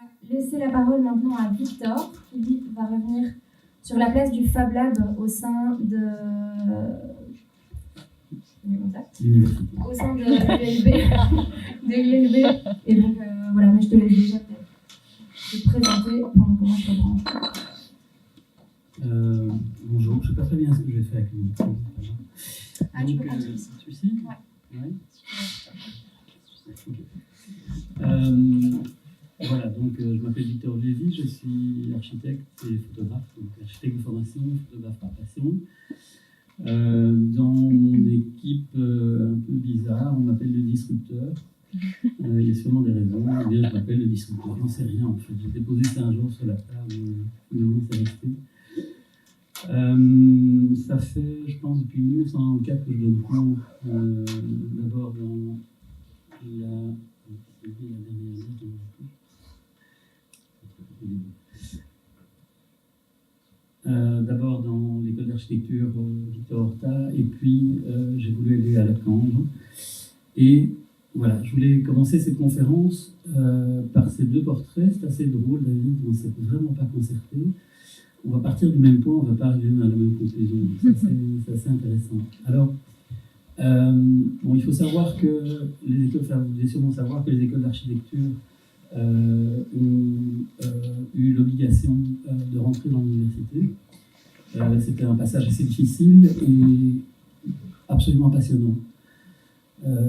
va laisser la parole maintenant à Victor, qui lui va revenir sur la place du Fab Lab au sein de l'ULB. Et donc voilà, mais je te laisse déjà te présenter pendant que moi je reprends. Bonjour, je ne sais pas très bien ce que je vais faire avec le micro. Ah, tu peux continuer. Celui-ci ? Ouais. Ouais. Okay. Voilà, donc je m'appelle Victor Lévy, je suis architecte et photographe, donc architecte de formation, photographe par passion. Dans mon équipe un peu bizarre, on m'appelle le disrupteur. Il y a sûrement des raisons. Ou bien je m'appelle le disrupteur, j'en sais rien en fait. J'ai déposé ça un jour sur la table, finalement c'est resté. Ça fait, je pense, depuis 1994 que je donne cours, d'abord dans la d'abord dans l'école d'architecture Victor Horta, et puis j'ai voulu aller à la Cambre. Et voilà, je voulais commencer cette conférence par ces deux portraits. C'est assez drôle, David, on ne s'est vraiment pas concerté. On va partir du même point, on ne va pas arriver à la même conclusion. C'est assez intéressant. Alors, bon, il faut savoir que les écoles, enfin, vous devez sûrement savoir que les écoles d'architecture ont eu l'obligation de rentrer dans l'université. C'était un passage assez difficile et absolument passionnant.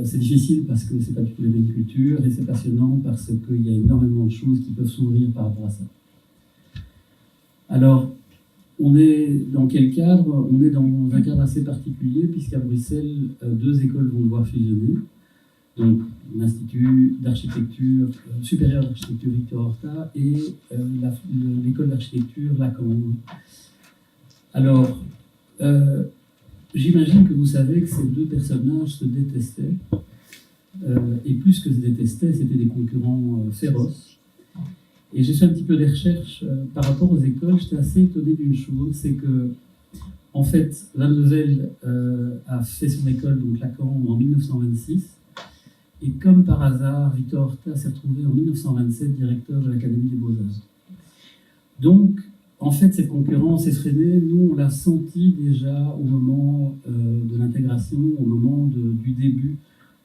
C'est difficile parce que c'est pas du tout les mêmes cultures, et c'est passionnant parce qu'il y a énormément de choses qui peuvent s'ouvrir par rapport à ça. Alors, on est dans quel cadre ? On est dans un cadre assez particulier, puisqu'à Bruxelles, deux écoles vont devoir fusionner. Donc, l'Institut d'architecture supérieure d'architecture Victor Horta et l'école d'architecture La Cambre. Alors, j'imagine que vous savez que ces deux personnages se détestaient, et plus que se détestaient, c'était des concurrents féroces. Et j'ai fait un petit peu des recherches par rapport aux écoles. J'étais assez étonné d'une chose, c'est que, en fait, Van de Velde a fait son école, donc la Cambre, en 1926. Et comme par hasard, Victor Horta s'est retrouvé en 1927 directeur de l'Académie des Beaux-Arts. Donc, en fait, cette concurrence effrénée, nous, on l'a senti déjà au moment de l'intégration, au moment du début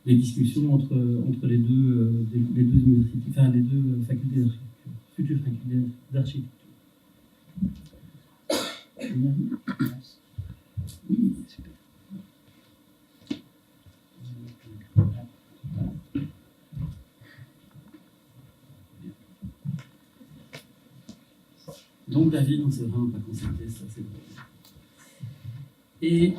des discussions entre les deux universités, enfin les deux facultés d'architecture. Future faculté d'architecture. Oui, super. Donc David, on ne s'est vraiment pas concerté, ça c'est drôle. Et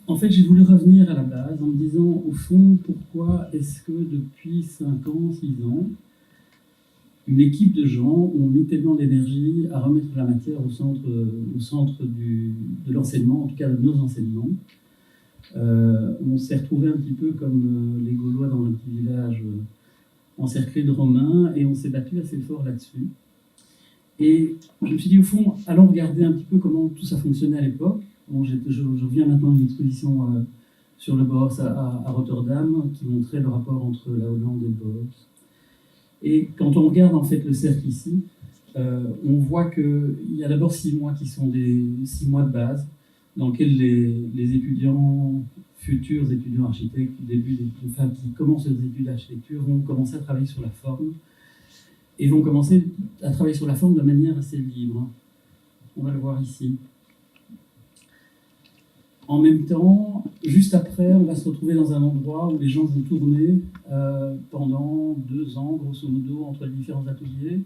en fait, j'ai voulu revenir à la base en me disant, au fond, pourquoi est-ce que depuis 5 ans, 6 ans, une équipe de gens ont mis tellement d'énergie à remettre la matière au centre de l'enseignement, en tout cas de nos enseignements. On s'est retrouvé un petit peu comme les Gaulois dans un petit village encerclé de Romains, et on s'est battu assez fort là-dessus. Et je me suis dit, au fond, allons regarder un petit peu comment tout ça fonctionnait à l'époque. Bon, je reviens maintenant d'une exposition sur le Bohorst à Rotterdam, qui montrait le rapport entre la Hollande et le Bohorst. Et quand on regarde en fait le cercle ici, on voit qu'il y a d'abord 6 mois qui sont des 6 mois de base, dans lesquels les étudiants, futurs étudiants architectes, qui commencent leurs études d'architecture, vont commencer à travailler sur la forme, et vont commencer à travailler sur la forme de manière assez libre. On va le voir ici. En même temps, juste après, on va se retrouver dans un endroit où les gens vont tourner pendant 2 ans, grosso modo, entre les différents ateliers,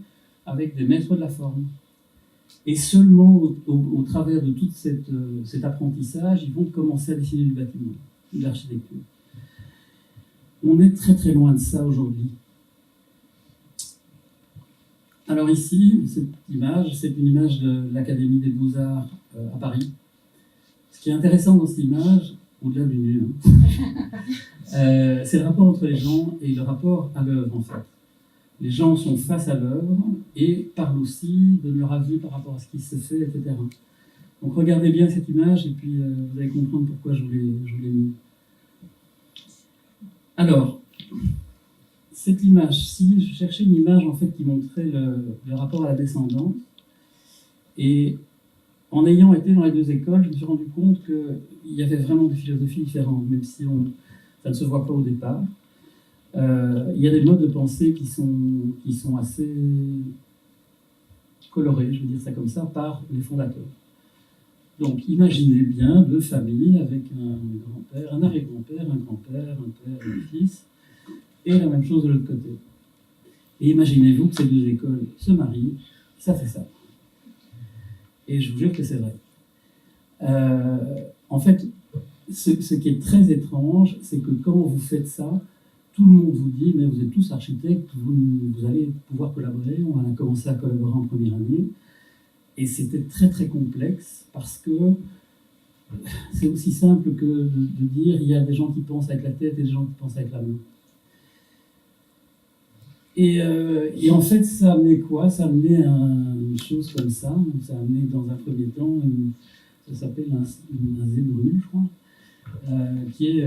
avec des maîtres de la forme. Et seulement au travers de tout cet apprentissage, ils vont commencer à dessiner du bâtiment, de l'architecture. On est très très loin de ça aujourd'hui. Alors ici, cette image, c'est une image de l'Académie des Beaux-Arts à Paris. Ce qui est intéressant dans cette image, au-delà du nu, c'est le rapport entre les gens et le rapport à l'œuvre en fait. Les gens sont face à l'œuvre et parlent aussi de leur avis par rapport à ce qui se fait, etc. Donc regardez bien cette image et puis vous allez comprendre pourquoi je vous l'ai mis. Alors, cette image-ci, je cherchais une image en fait qui montrait le rapport à la descendance. Et en ayant été dans les deux écoles, je me suis rendu compte qu'il y avait vraiment des philosophies différentes, même si ça ne se voit pas au départ. Il y a des modes de pensée qui sont assez colorés, je veux dire ça comme ça, par les fondateurs. Donc imaginez bien deux familles avec un grand-père, un arrière-grand-père, un grand-père, un père, un fils, et la même chose de l'autre côté. Et imaginez-vous que ces deux écoles se marient, ça fait ça. Et je vous jure que c'est vrai. En fait, ce qui est très étrange, c'est que quand vous faites ça, tout le monde vous dit, mais vous êtes tous architectes, vous allez pouvoir collaborer. On a commencé à collaborer en première année. Et c'était très très complexe parce que c'est aussi simple que de dire il y a des gens qui pensent avec la tête et des gens qui pensent avec la main. Et en fait, ça amenait quoi? Ça amenait une chose comme ça. Ça amenait dans un premier temps, ça s'appelle un zébru, je crois, qui est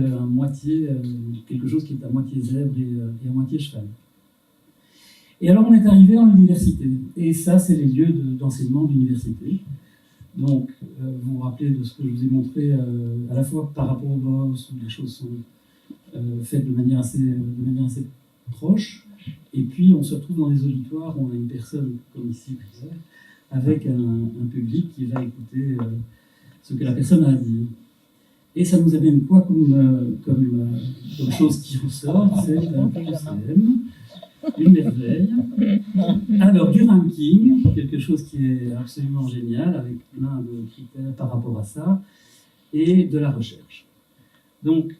quelque chose qui est à moitié zèbre et à moitié cheval. Et alors on est arrivé en université, et ça c'est les lieux d'enseignement d'université. Donc vous vous rappelez de ce que je vous ai montré à la fois par rapport au boss, où les choses sont faites de manière assez proche, et puis on se retrouve dans des auditoires où on a une personne comme ici, avec un public qui va écouter ce que la personne a à dire. Et ça nous amène quoi comme chose qui ressort? C'est un PGCM, une merveille. Alors, du ranking, quelque chose qui est absolument génial, avec plein de critères par rapport à ça, et de la recherche. Donc,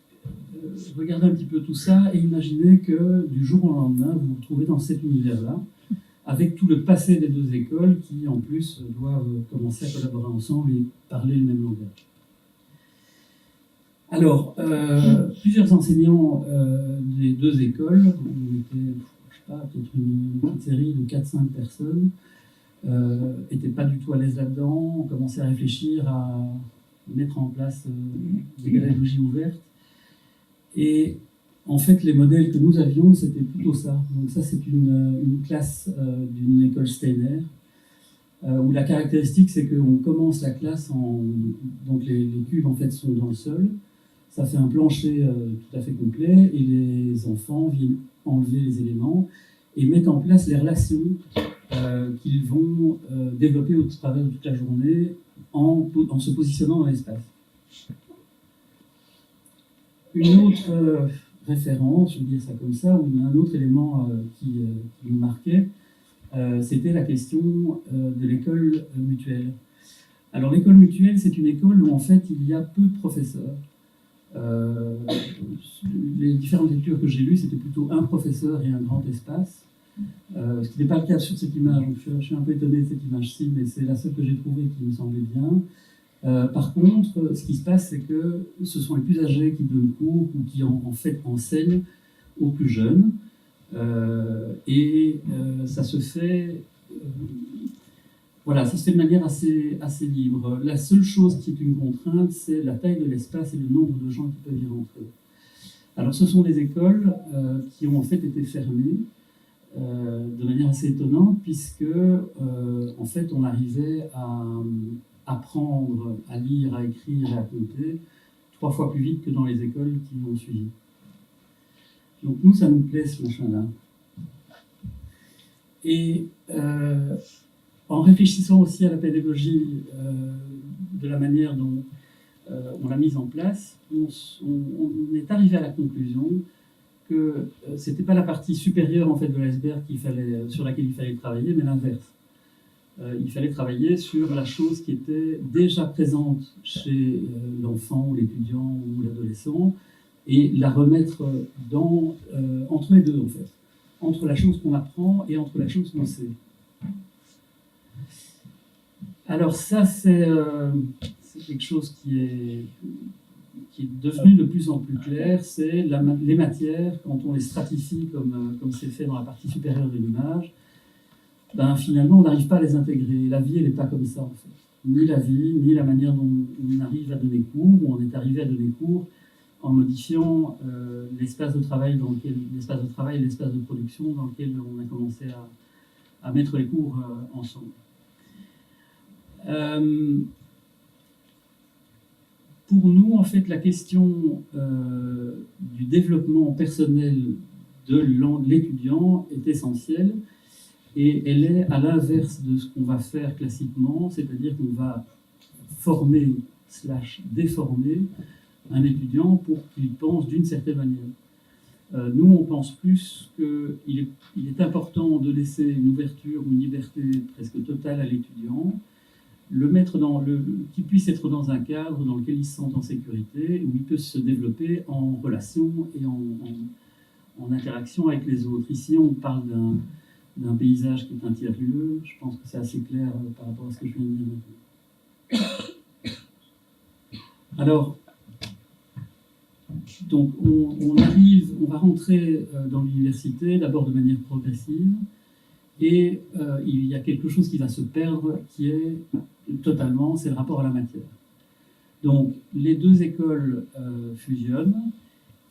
regardez un petit peu tout ça et imaginez que du jour au lendemain, vous vous retrouvez dans cet univers-là, avec tout le passé des deux écoles qui, en plus, doivent commencer à collaborer ensemble et parler le même langage. Alors, plusieurs enseignants des deux écoles, on était, je sais pas, peut-être une petite série de 4-5 personnes, n'étaient pas du tout à l'aise là-dedans. On commençait à réfléchir à mettre en place des pédagogies ouvertes. Et en fait, les modèles que nous avions, c'était plutôt ça. Donc ça, c'est une classe d'une école Steiner, où la caractéristique, c'est qu'on commence la classe donc les cubes, en fait, sont dans le sol. Ça fait un plancher tout à fait complet, et les enfants viennent enlever les éléments et mettent en place les relations qu'ils vont développer au travers de toute la journée en se positionnant dans l'espace. Une autre référence, je vais dire ça comme ça, ou un autre élément qui nous marquait, c'était la question de l'école mutuelle. Alors l'école mutuelle, c'est une école où en fait il y a peu de professeurs. Les différentes lectures que j'ai lues, c'était plutôt un professeur et un grand espace, ce qui n'est pas le cas sur cette image. Donc je suis un peu étonné de cette image-ci, mais c'est la seule que j'ai trouvée qui me semblait bien. Par contre, ce qui se passe, c'est que ce sont les plus âgés qui donnent cours ou qui en fait enseignent aux plus jeunes, et ça se fait de manière assez libre. La seule chose qui est une contrainte, c'est la taille de l'espace et le nombre de gens qui peuvent y rentrer. Alors ce sont des écoles qui ont en fait été fermées de manière assez étonnante, puisque en fait on arrivait à apprendre à lire, à écrire et à compter 3 fois plus vite que dans les écoles qui ont suivi. Donc nous, ça nous plaît ce machin-là. Et en réfléchissant aussi à la pédagogie de la manière dont on l'a mise en place, on est arrivé à la conclusion que c'était pas la partie supérieure en fait de l'iceberg sur laquelle il fallait travailler, mais l'inverse. Il fallait travailler sur la chose qui était déjà présente chez l'enfant ou l'étudiant ou l'adolescent et la remettre entre les deux en fait, entre la chose qu'on apprend et entre la chose qu'on sait. Alors ça, c'est quelque chose qui est devenu de plus en plus clair, c'est les matières, quand on les stratifie comme c'est fait dans la partie supérieure de l'image, ben, finalement on n'arrive pas à les intégrer. La vie, elle n'est pas comme ça en fait. Ni la vie, ni la manière dont on arrive à donner cours, ou on est arrivé à donner cours en modifiant l'espace de travail et l'espace de production dans lequel on a commencé à mettre les cours ensemble. Pour nous, en fait, la question du développement personnel de l'étudiant est essentielle, et elle est à l'inverse de ce qu'on va faire classiquement, c'est-à-dire qu'on va former / déformer un étudiant pour qu'il pense d'une certaine manière. Nous, on pense plus qu'il est important de laisser une ouverture, une liberté presque totale à l'étudiant, qu'il puisse être dans un cadre dans lequel il se sent en sécurité, où il peut se développer en relation et en interaction avec les autres. Ici, on parle d'un paysage qui est un tiers-lieu. Je pense que c'est assez clair par rapport à ce que je viens de dire maintenant. Alors, donc on va rentrer dans l'université, d'abord de manière progressive, et il y a quelque chose qui va se perdre, qui est totalement, c'est le rapport à la matière. Donc, les deux écoles fusionnent,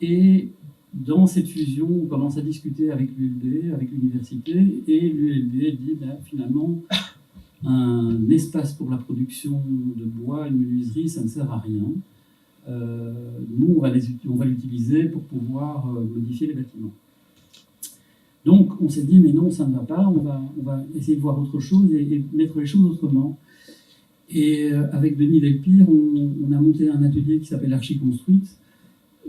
et dans cette fusion, on commence à discuter avec l'ULB, avec l'université, et l'ULB dit finalement, un espace pour la production de bois, une menuiserie, ça ne sert à rien. Nous, on va l'utiliser pour pouvoir modifier les bâtiments. Donc, on s'est dit, mais non, ça ne va pas, on va essayer de voir autre chose et mettre les choses autrement. Et avec Denis Delpire, on a monté un atelier qui s'appelle Archiconstruite,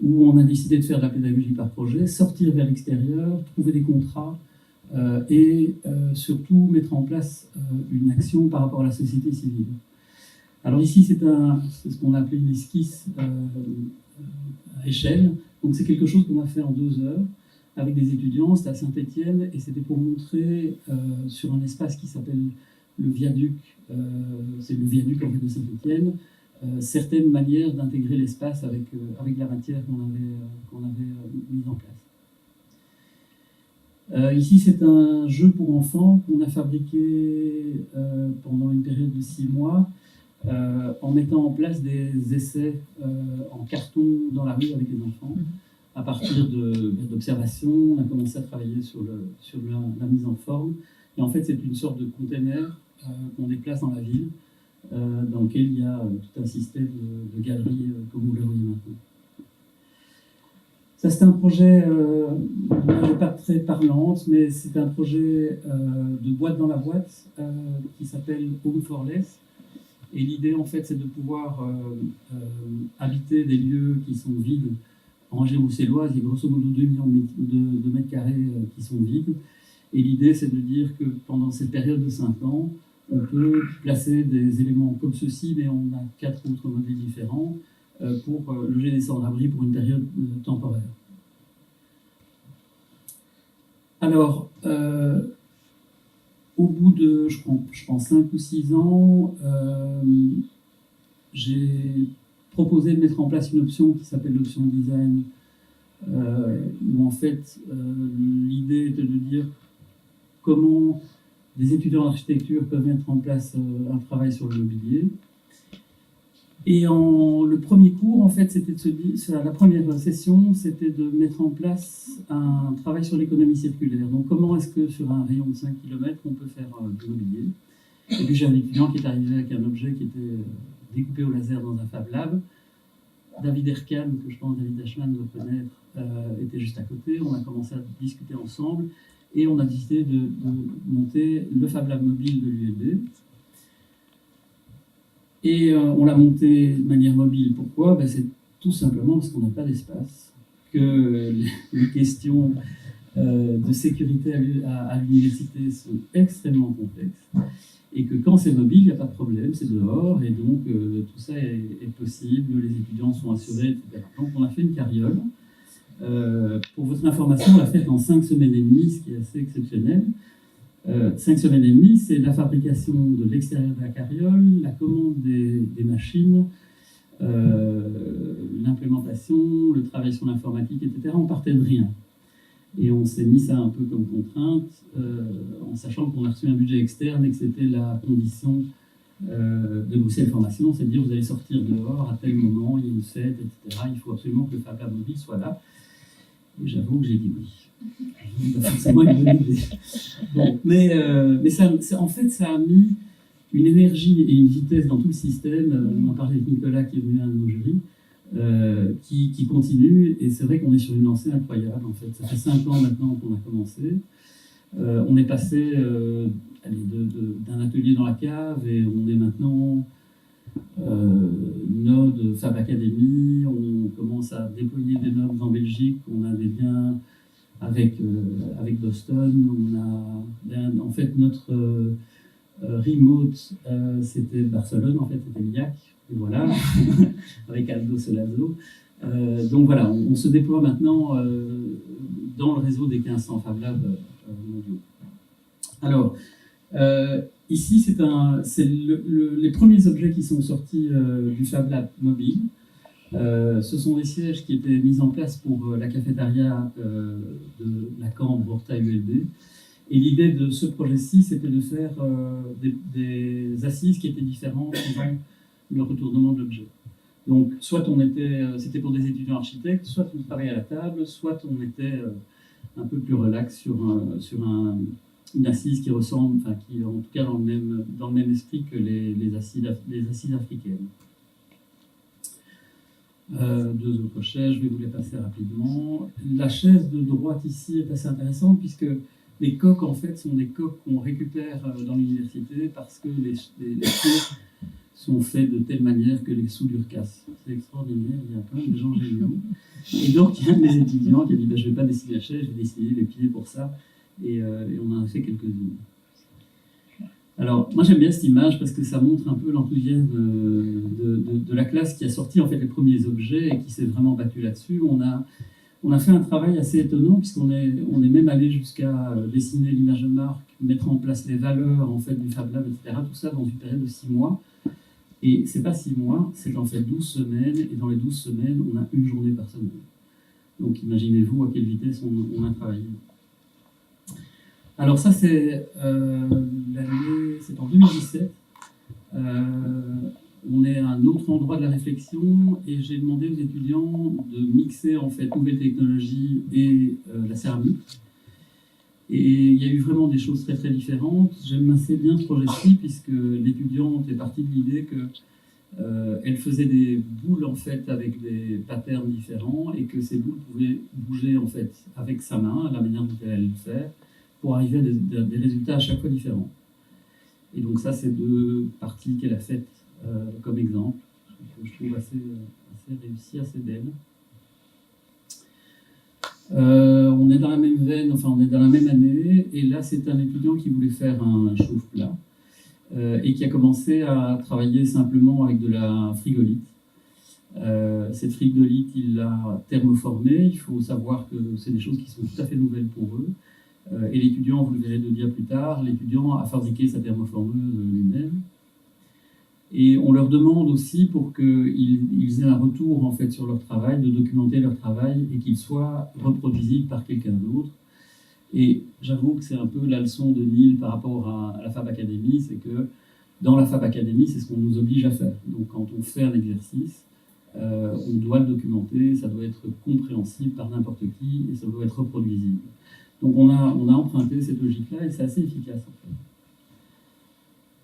où on a décidé de faire de la pédagogie par projet, sortir vers l'extérieur, trouver des contrats et surtout mettre en place une action par rapport à la société civile. Alors ici, c'est ce qu'on a appelé une esquisse à échelle. Donc c'est quelque chose qu'on a fait en 2 heures avec des étudiants. C'était à Saint-Étienne et c'était pour montrer sur un espace qui s'appelle le viaduc, c'est le viaduc en fait de Saint-Étienne, certaines manières d'intégrer l'espace avec la matière qu'on avait mise en place. Ici, c'est un jeu pour enfants qu'on a fabriqué pendant une période de 6 mois en mettant en place des essais en carton dans la rue avec les enfants. À partir d'observations, on a commencé à travailler sur la mise en forme. Et en fait, c'est une sorte de container qu'on déplace dans la ville, dans lequel il y a tout un système de galeries, comme vous le voyez maintenant. Ça, c'est un projet, n'est pas très parlante, mais c'est un projet de boîte dans la boîte qui s'appelle Home for Less. Et l'idée, en fait, c'est de pouvoir habiter des lieux qui sont vides. En Angers-Bruxelloise, il y a grosso modo 2 millions de mètres carrés qui sont vides. Et l'idée, c'est de dire que pendant cette période de 5 ans, on peut placer des éléments comme ceci, mais on a 4 autres modèles différents pour loger des sans-abri pour une période temporaire. Alors, au bout de, je pense, 5 ou 6 ans, j'ai proposé de mettre en place une option qui s'appelle l'option design, où en fait, l'idée était de dire comment des étudiants d'architecture peuvent mettre en place un travail sur le mobilier. Et le premier cours, en fait, c'était la première session, c'était de mettre en place un travail sur l'économie circulaire. Donc, comment est-ce que sur un rayon de 5 km, on peut faire du mobilier? Et puis, j'ai un étudiant qui est arrivé avec un objet qui était découpé au laser dans un Fab Lab. David Erkan, que je pense David Ashman doit connaître, était juste à côté. On a commencé à discuter ensemble et on a décidé de monter le Fab Lab mobile de l'ULB. Et on l'a monté de manière mobile. Pourquoi? C'est tout simplement parce qu'on n'a pas d'espace, que les questions de sécurité à l'université sont extrêmement complexes, et que quand c'est mobile, il n'y a pas de problème, c'est dehors, et donc tout ça est possible, les étudiants sont assurés, etc. Donc on a fait une carriole. Pour votre information, on l'a fait en 5 semaines et demie, ce qui est assez exceptionnel. 5 semaines et demie, c'est la fabrication de l'extérieur de la carriole, la commande des machines, l'implémentation, le travail sur l'informatique, etc. On partait de rien. Et on s'est mis ça un peu comme contrainte, en sachant qu'on a reçu un budget externe et que c'était la condition de Bruxelles Formation, c'est de dire vous allez sortir dehors à tel moment, il y a une fête, etc. Il faut absolument que le Fab Lab mobile soit là. Et j'avoue que j'ai dit oui. Pas forcément une bonne idée. Bon, mais en fait, ça a mis une énergie et une vitesse dans tout le système. On en parlait avec Nicolas qui est venu à nos jurys, qui continue. Et c'est vrai qu'on est sur une lancée incroyable. En fait, ça fait 5 ans maintenant qu'on a commencé. On est passé d'un atelier dans la cave et on est maintenant node Fab Academy. On commence à déployer des nodes en Belgique. On a des liens avec Boston. En fait, notre remote, c'était Barcelone, en fait, c'était Liac. Et voilà, avec Aldo Solazo. Donc voilà, on se déploie maintenant dans le réseau des 1500 Fab Labs mondiaux. Alors, ici, c'est les premiers objets qui sont sortis du Fab Lab mobile. Ce sont des sièges qui étaient mis en place pour la cafétéria de la Cambre Horta ULB. Et l'idée de ce projet-ci, c'était de faire des assises qui étaient différentes suivant le retournement de l'objet. Donc, soit c'était pour des étudiants architectes, soit on travaillait à la table, soit on était un peu plus relax sur une assise qui ressemble, enfin qui est en tout cas dans le même esprit que les assises africaines. 2 autres chaises, je vais vous les passer rapidement. La chaise de droite ici est assez intéressante puisque les coques en fait sont des coques qu'on récupère dans l'université parce que les cours sont faits de telle manière que les soudures cassent. C'est extraordinaire, il y a quand même des gens géniaux. Et donc il y a un de mes étudiants qui a dit je ne vais pas dessiner la chaise, je vais dessiner les pieds pour ça. Et on en a fait quelques-unes. Alors, moi j'aime bien cette image parce que ça montre un peu l'enthousiasme de la classe qui a sorti en fait les premiers objets et qui s'est vraiment battu là-dessus. On a fait un travail assez étonnant puisqu'on est même allé jusqu'à dessiner l'image de marque, mettre en place les valeurs en fait du Fab Lab, etc. Tout ça dans une période de 6 mois. Et c'est pas 6 mois, c'est en fait 12 semaines. Et dans les 12 semaines, on a une journée par semaine. Donc imaginez-vous à quelle vitesse on a travaillé. Alors ça, c'est en 2017. On est à un autre endroit de la réflexion et j'ai demandé aux étudiants de mixer en fait nouvelles technologies et la céramique. Et il y a eu vraiment des choses très très différentes. J'aime assez bien ce projet-ci puisque l'étudiante est partie de l'idée qu'elle faisait des boules en fait avec des patterns différents et que ces boules pouvaient bouger en fait avec sa main, la manière dont elle allait le faire, pour arriver à des résultats à chaque fois différents. Et donc ça, c'est 2 parties qu'elle a faites comme exemple, que je trouve assez réussi, assez belle. On est dans la même veine, enfin on est dans la même année, et là c'est un étudiant qui voulait faire un chauffe-plat et qui a commencé à travailler simplement avec de la frigolite. Cette frigolite, il l'a thermoformée. Il faut savoir que c'est des choses qui sont tout à fait nouvelles pour eux. Et l'étudiant, vous le verrez 2 dias plus tard, l'étudiant a fabriqué sa thermoformeuse lui-même. Et on leur demande aussi, pour qu'ils aient un retour en fait, sur leur travail, de documenter leur travail et qu'il soit reproduisible par quelqu'un d'autre. Et j'avoue que c'est un peu la leçon de Neil par rapport à la Fab Academy, c'est que dans la Fab Academy, c'est ce qu'on nous oblige à faire. Donc quand on fait un exercice, on doit le documenter, ça doit être compréhensible par n'importe qui et ça doit être reproduisible. Donc on a emprunté cette logique-là et c'est assez efficace en fait.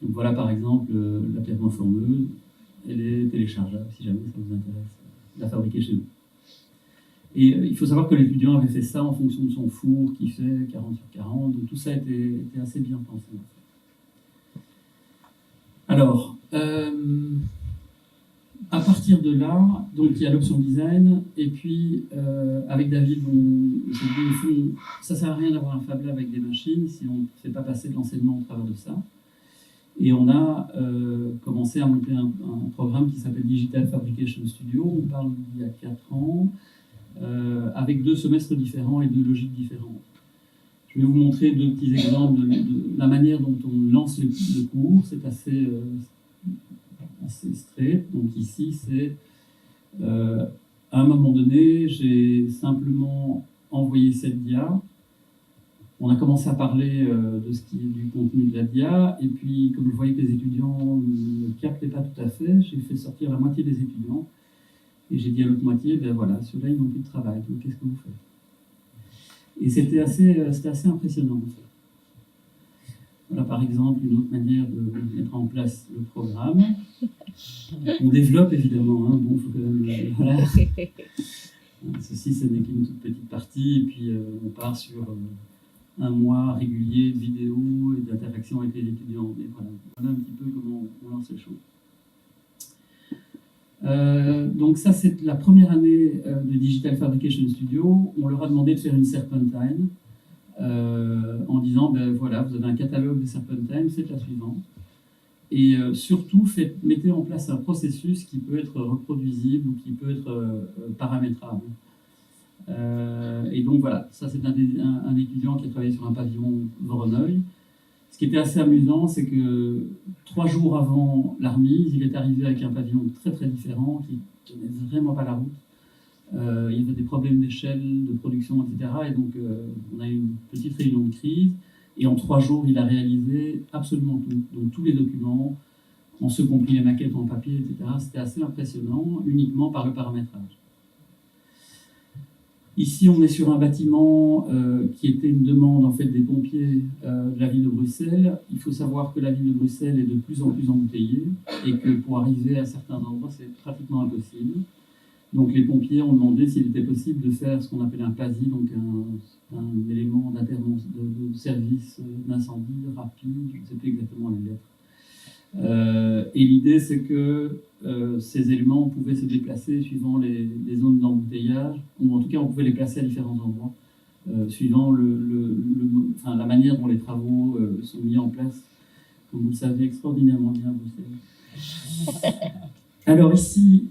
Donc voilà par exemple la thermoformeuse, elle est téléchargeable si jamais ça vous intéresse, la fabriquer chez nous. Et il faut savoir que l'étudiant avait fait ça en fonction de son four qui fait 40 sur 40, donc tout ça était assez bien pensé en fait. Alors, à partir de là, donc il y a l'option design, et puis avec David, on s'est dit au fond, ça sert à rien d'avoir un Fab Lab avec des machines si on ne fait pas passer de l'enseignement au travers de ça. Et on a commencé à monter un programme qui s'appelle Digital Fabrication Studio, on parle d'il y a 4 ans, avec 2 semestres différents et 2 logiques différentes. Je vais vous montrer 2 petits exemples de la manière dont on lance le cours, c'est assez straight. Donc ici, c'est à un moment donné, j'ai simplement envoyé cette dia On a commencé à parler de ce qui est du contenu de la DIA, et puis comme je voyais que les étudiants ne captaient pas tout à fait, j'ai fait sortir la moitié des étudiants, et j'ai dit à l'autre moitié, ben voilà, ceux-là, ils n'ont plus de travail, donc qu'est-ce que vous faites? Et c'était assez impressionnant, en fait. Voilà, par exemple, une autre manière de mettre en place le programme. On développe, évidemment, hein. Bon, il faut quand même... voilà. Ceci, ce n'est qu'une toute petite partie, et puis on part sur un mois régulier de vidéos et d'interaction avec les étudiants. Mais voilà un petit peu comment on lance les choses. Donc ça, c'est la première année de Digital Fabrication Studio. On leur a demandé de faire une Serpentine en disant, ben voilà, vous avez un catalogue de Serpentine, faites la suivante. Et surtout, mettez en place un processus qui peut être reproduisible ou qui peut être paramétrable. Et donc voilà, ça c'est un étudiant qui a travaillé sur un pavillon Voronoi. Ce qui était assez amusant, c'est que 3 jours avant la remise, il est arrivé avec un pavillon très très différent, qui ne tenait vraiment pas la route. Il y avait des problèmes d'échelle, de production, etc. Et donc on a eu une petite réunion de crise, et en 3 jours, il a réalisé absolument tout. Donc tous les documents, en ce compris les maquettes en papier, etc. C'était assez impressionnant, uniquement par le paramétrage. Ici, on est sur un bâtiment qui était une demande en fait, des pompiers de la ville de Bruxelles. Il faut savoir que la ville de Bruxelles est de plus en plus embouteillée et que pour arriver à certains endroits, c'est pratiquement impossible. Donc les pompiers ont demandé s'il était possible de faire ce qu'on appelle un PASI, donc un élément de service d'incendie rapide, je ne sais plus exactement les lettres. Et l'idée, c'est que ces éléments pouvaient se déplacer suivant les zones d'embouteillage, ou en tout cas on pouvait les placer à différents endroits, suivant la manière dont les travaux sont mis en place, comme vous le savez, extraordinairement bien à Bruxelles. Alors ici,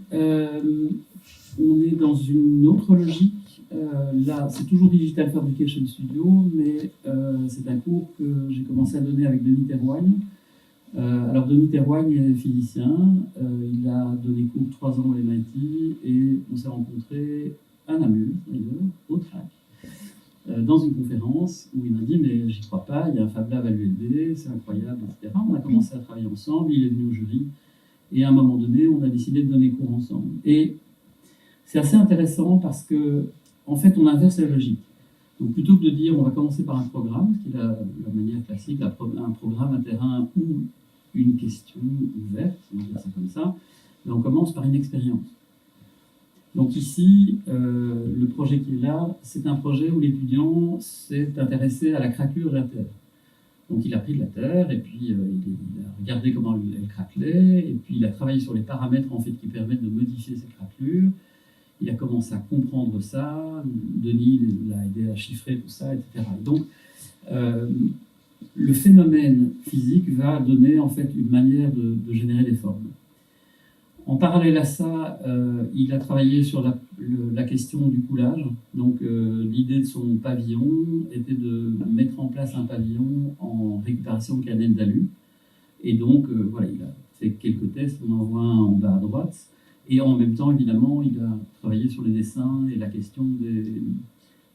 on est dans une autre logique. Là, c'est toujours Digital Fabrication Studio, mais c'est un cours que j'ai commencé à donner avec Denis Terroigne. Alors Denis Terroigne est physicien, il a donné cours 3 ans au MIT et on s'est rencontrés à Namur, d'ailleurs, au TRAC, dans une conférence où il m'a dit « mais j'y crois pas, il y a un Fab Lab à l'ULB, c'est incroyable, etc. » On a commencé à travailler ensemble, il est venu au jury et à un moment donné, on a décidé de donner cours ensemble. Et c'est assez intéressant parce que, en fait, on inverse la logique. Donc plutôt que de dire on va commencer par un programme, ce qui est la manière classique, un programme, un terrain ou une question ouverte, on va dire ça comme ça, mais on commence par une expérience. Donc ici, le projet qui est là, c'est un projet où l'étudiant s'est intéressé à la craquelure de la Terre. Donc il a pris de la Terre, et puis il a regardé comment elle craquelait, et puis il a travaillé sur les paramètres en fait, qui permettent de modifier ces craquelures. Il a commencé à comprendre ça, Denis l'a aidé à chiffrer tout ça, etc. Et donc, le phénomène physique va donner en fait une manière de générer des formes. En parallèle à ça, il a travaillé sur la question du coulage. Donc, l'idée de son pavillon était de mettre en place un pavillon en récupération de cannelle d'alu. Et donc, voilà, il a fait quelques tests, on en voit un en bas à droite. Et en même temps, évidemment, il a travaillé sur les dessins et la question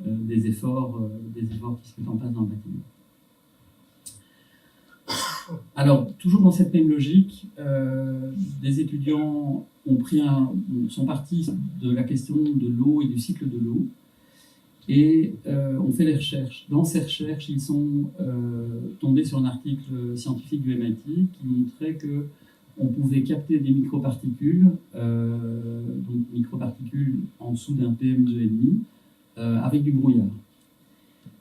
des efforts qui se mettent en place dans le bâtiment. Alors, toujours dans cette même logique, des étudiants sont partis de la question de l'eau et du cycle de l'eau et ont fait des recherches. Dans ces recherches, ils sont tombés sur un article scientifique du MIT qui montrait que on pouvait capter des microparticules, donc microparticules en dessous d'un PM2,5, avec du brouillard.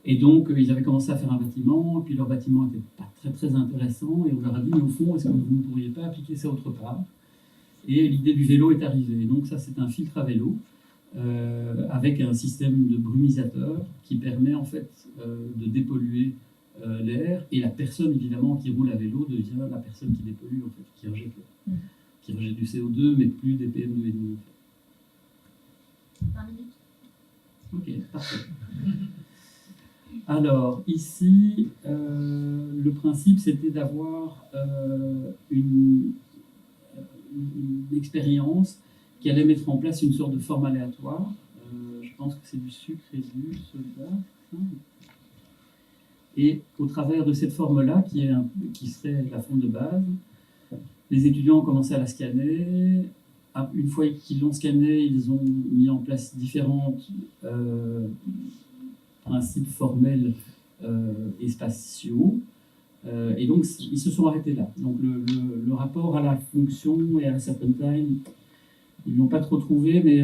Et donc, ils avaient commencé à faire un bâtiment, et puis leur bâtiment n'était pas très très intéressant, et on leur a dit, mais au fond, est-ce que vous ne pourriez pas appliquer ça autre part? Et l'idée du vélo est arrivée. Et donc ça, c'est un filtre à vélo, avec un système de brumisateur qui permet en fait de dépolluer l'air, et la personne évidemment qui roule à vélo devient la personne qui dépollue, en fait, qui rejette du CO2, mais plus des PM2,5. 20 minutes. Ok, parfait. Alors, ici, le principe, c'était d'avoir une expérience qui allait mettre en place une sorte de forme aléatoire. Je pense que c'est du sucre et du soda. Et au travers de cette forme-là, qui serait la forme de base, les étudiants ont commencé à la scanner. Une fois qu'ils l'ont scannée, ils ont mis en place différents principes formels et spatiaux. Et donc, ils se sont arrêtés là. Donc, le rapport à la fonction et à la serpentine, ils ne l'ont pas trop trouvé, mais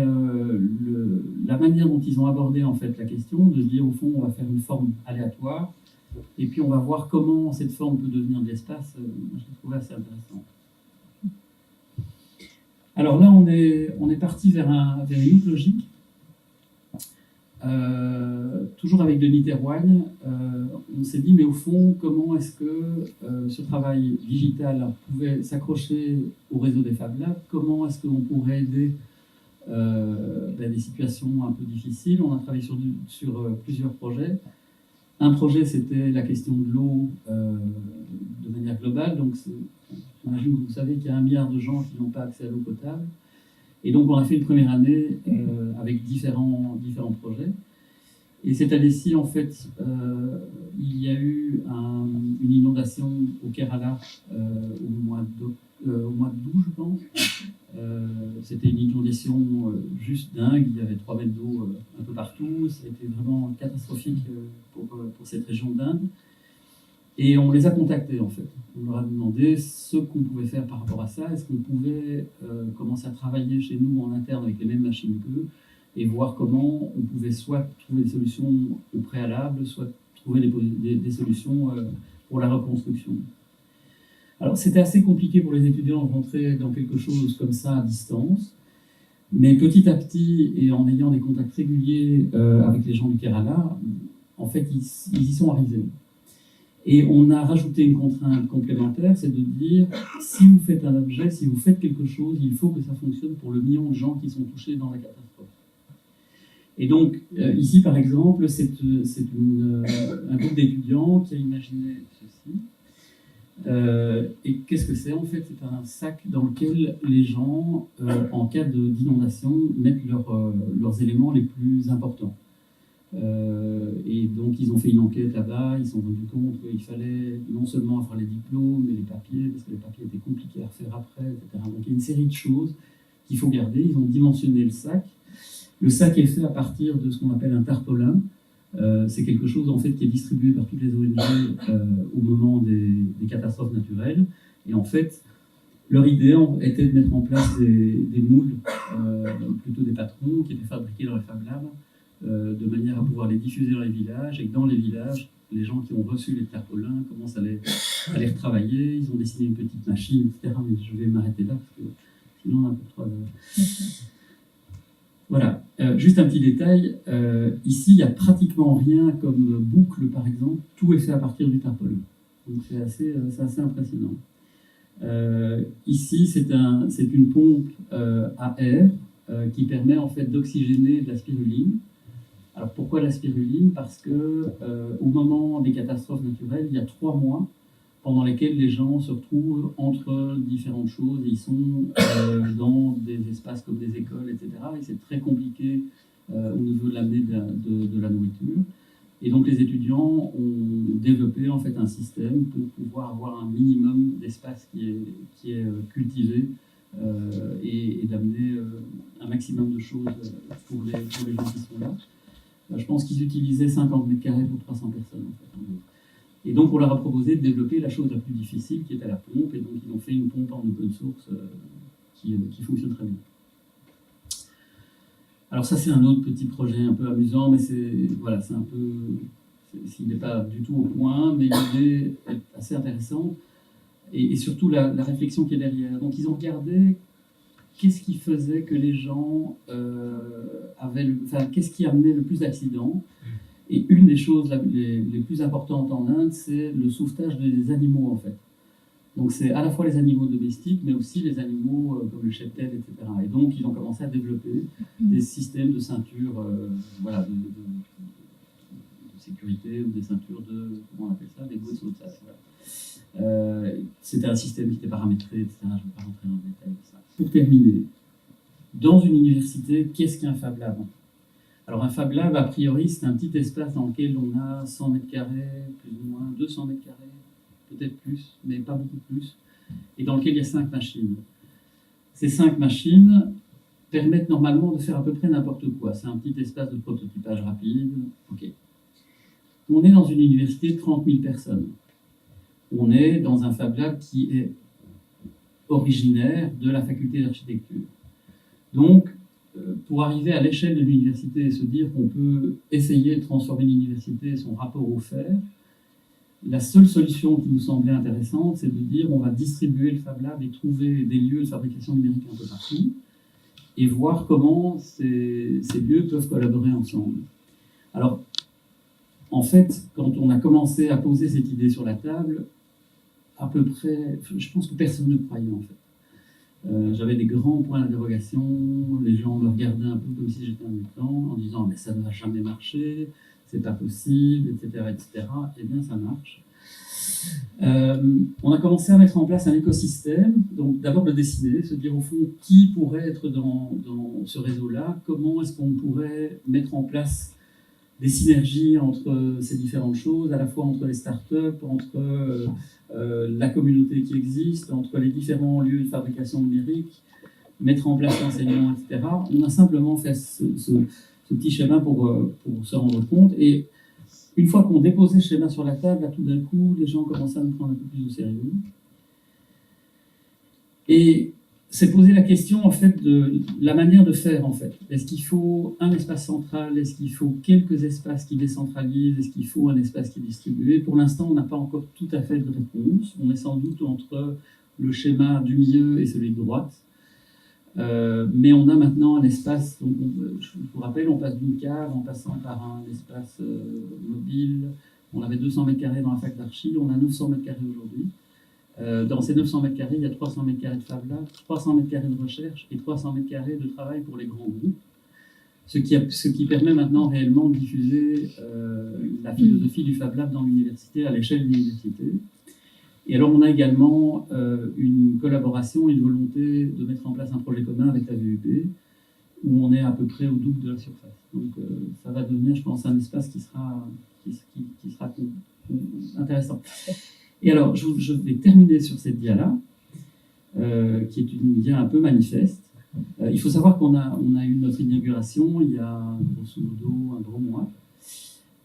la manière dont ils ont abordé en fait la question, de se dire au fond, on va faire une forme aléatoire, et puis on va voir comment cette forme peut devenir de l'espace, je l'ai trouvé assez intéressant. Alors là, on est parti vers une autre logique. Toujours avec Denis Terroigne, on s'est dit, mais au fond, comment est-ce que ce travail digital pouvait s'accrocher au réseau des Fab Labs? Comment est-ce qu'on pourrait aider des situations un peu difficiles? On a travaillé sur plusieurs projets. Un projet, c'était la question de l'eau de manière globale. Donc, j'imagine que vous savez qu'il y a 1 milliard de gens qui n'ont pas accès à l'eau potable. Et donc, on a fait une première année avec différents projets. Et cette année-ci, en fait, il y a eu une inondation au Kerala au mois d'août, je pense. C'était une inondation juste dingue. Il y avait 3 mètres d'eau un peu partout. C'était vraiment catastrophique pour cette région d'Inde. Et on les a contactés, en fait. On leur a demandé ce qu'on pouvait faire par rapport à ça. Est-ce qu'on pouvait commencer à travailler chez nous en interne avec les mêmes machines qu'eux et voir comment on pouvait soit trouver des solutions au préalable, soit trouver des solutions pour la reconstruction. Alors, c'était assez compliqué pour les étudiants de rentrer dans quelque chose comme ça à distance. Mais petit à petit, et en ayant des contacts réguliers avec les gens du Kerala, en fait, ils y sont arrivés. Et on a rajouté une contrainte complémentaire, c'est de dire, si vous faites un objet, si vous faites quelque chose, il faut que ça fonctionne pour le million de gens qui sont touchés dans la catastrophe. Et donc, ici, par exemple, c'est un groupe d'étudiants qui a imaginé ceci. Et qu'est-ce que c'est? En fait, c'est un sac dans lequel les gens, en cas d'inondation, mettent leurs éléments les plus importants. Et donc, ils ont fait une enquête là-bas, ils se sont rendus compte qu'il fallait non seulement avoir les diplômes, mais les papiers, parce que les papiers étaient compliqués à refaire après, etc. Donc, il y a une série de choses qu'il faut garder. Ils ont dimensionné le sac. Le sac est fait à partir de ce qu'on appelle un tarpaulin. C'est quelque chose en fait qui est distribué par toutes les ONG au moment des catastrophes naturelles. Et en fait, leur idée était de mettre en place des moules, plutôt des patrons, qui étaient fabriqués dans les Fab Labs, de manière à pouvoir les diffuser dans les villages. Et que dans les villages, les gens qui ont reçu les tarpaulins commencent à les retravailler. Ils ont dessiné une petite machine, etc. Mais je vais m'arrêter là, parce que sinon on a un peu 3 heures. Voilà, juste un petit détail, ici il n'y a pratiquement rien comme boucle par exemple, tout est fait à partir du tarpaulin, donc c'est assez impressionnant. Ici c'est une pompe à air qui permet en fait d'oxygéner de la spiruline. Alors pourquoi la spiruline? Parce que au moment des catastrophes naturelles, il y a 3 mois pendant lesquels les gens se retrouvent entre différentes choses. Ils sont dans des espaces comme des écoles, etc. Et c'est très compliqué au niveau de l'amener de la nourriture. Et donc les étudiants ont développé en fait un système pour pouvoir avoir un minimum d'espace qui est cultivé et d'amener un maximum de choses pour les gens qui sont là. Je pense qu'ils utilisaient 50 mètres carrés pour 300 personnes en fait. Et donc, on leur a proposé de développer la chose la plus difficile, qui est à la pompe. Et donc, ils ont fait une pompe en open source qui fonctionne très bien. Alors ça, c'est un autre petit projet un peu amusant, mais c'est un peu... il n'est pas du tout au point, mais l'idée est assez intéressante. Et surtout, la réflexion qui est derrière. Donc, ils ont regardé qu'est-ce qui faisait que les gens qu'est-ce qui amenait le plus d'accidents. Et une des choses les plus importantes en Inde, c'est le sauvetage des animaux, en fait. Donc c'est à la fois les animaux domestiques, mais aussi les animaux comme le cheptel, etc. Et donc ils ont commencé à développer des systèmes de ceintures de sécurité, ou des ceintures comment on appelle ça, des bouts de sauvetage. Voilà. C'était un système qui était paramétré, etc. Je ne vais pas rentrer dans le détail de ça. Pour terminer, dans une université, qu'est-ce qu'un Fab Lab? Alors un Fab Lab, a priori, c'est un petit espace dans lequel on a 100 mètres carrés, plus ou moins 200 mètres carrés, peut-être plus, mais pas beaucoup plus, et dans lequel il y a 5 machines. Ces 5 machines permettent normalement de faire à peu près n'importe quoi. C'est un petit espace de prototypage rapide. Ok. On est dans une université de 30 000 personnes. On est dans un Fab Lab qui est originaire de la faculté d'architecture. Donc, pour arriver à l'échelle de l'université et se dire qu'on peut essayer de transformer l'université et son rapport au faire, la seule solution qui nous semblait intéressante, c'est de dire on va distribuer le Fab Lab et trouver des lieux de fabrication numérique un peu partout et voir comment ces lieux peuvent collaborer ensemble. Alors, en fait, quand on a commencé à poser cette idée sur la table, à peu près, je pense que personne ne croyait en fait. J'avais des grands points d'interrogation, les gens me regardaient un peu comme si j'étais un mutant, en disant mais ça ne va jamais marcher, c'est pas possible, etc., etc. Eh bien, ça marche. On a commencé à mettre en place un écosystème, donc d'abord le dessiner, se dire au fond qui pourrait être dans ce réseau-là, comment est-ce qu'on pourrait mettre en place des synergies entre ces différentes choses, à la fois entre les startups, entre la communauté qui existe, entre les différents lieux de fabrication numérique, mettre en place l'enseignement, etc. On a simplement fait ce petit schéma pour se rendre compte. Et une fois qu'on déposait ce schéma sur la table, là, tout d'un coup, les gens commençaient à nous prendre un peu plus au sérieux. Et c'est poser la question, en fait, de la manière de faire, en fait. Est-ce qu'il faut un espace central? Est-ce qu'il faut quelques espaces qui décentralisent? Est-ce qu'il faut un espace qui est distribué? Pour l'instant, on n'a pas encore tout à fait de réponse. On est sans doute entre le schéma du milieu et celui de droite. Mais on a maintenant un espace, donc je vous rappelle, on passe d'une cave en passant par un espace mobile. On avait 200 mètres carrés dans la fac d'archi, on a 900 mètres carrés aujourd'hui. Dans ces 900 mètres carrés, il y a 300 mètres carrés de Fab Lab, 300 mètres carrés de recherche et 300 mètres carrés de travail pour les grands groupes. Ce qui permet maintenant réellement de diffuser la philosophie du Fab Lab dans l'université, à l'échelle de l'université. Et alors, on a également une collaboration, une volonté de mettre en place un projet commun avec la VUB, où on est à peu près au double de la surface. Donc, ça va devenir, je pense, un espace qui sera intéressant. Et alors, je vais terminer sur cette dia-là, qui est une dia un peu manifeste. Il faut savoir qu'on a eu notre inauguration il y a, grosso modo, un gros mois,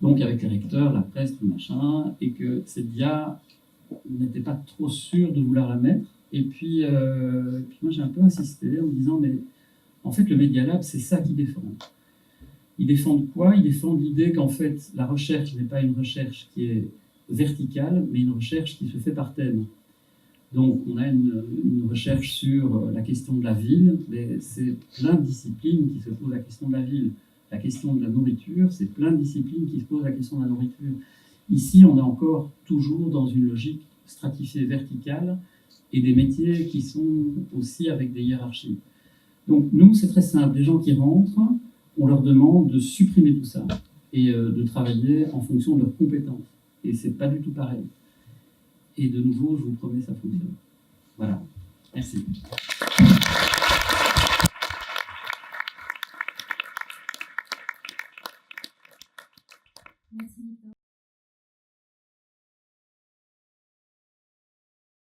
donc avec les recteurs, la presse, tout machin, et que cette dia n'était pas trop sûr de vouloir la mettre. Et puis moi, j'ai un peu insisté en me disant, mais en fait, le Media Lab, c'est ça qu'ils défendent. Ils défendent quoi? Ils défendent l'idée qu'en fait, la recherche n'est pas une recherche qui est verticale, mais une recherche qui se fait par thème. Donc, on a une recherche sur la question de la ville, mais c'est plein de disciplines qui se posent la question de la ville. La question de la nourriture, c'est plein de disciplines qui se posent la question de la nourriture. Ici, on est encore toujours dans une logique stratifiée verticale et des métiers qui sont aussi avec des hiérarchies. Donc, nous, c'est très simple. Les gens qui rentrent, on leur demande de supprimer tout ça et de travailler en fonction de leurs compétences. Et c'est pas du tout pareil. Et de nouveau, je vous promets, ça fonctionne. Voilà. Merci. Merci Victor.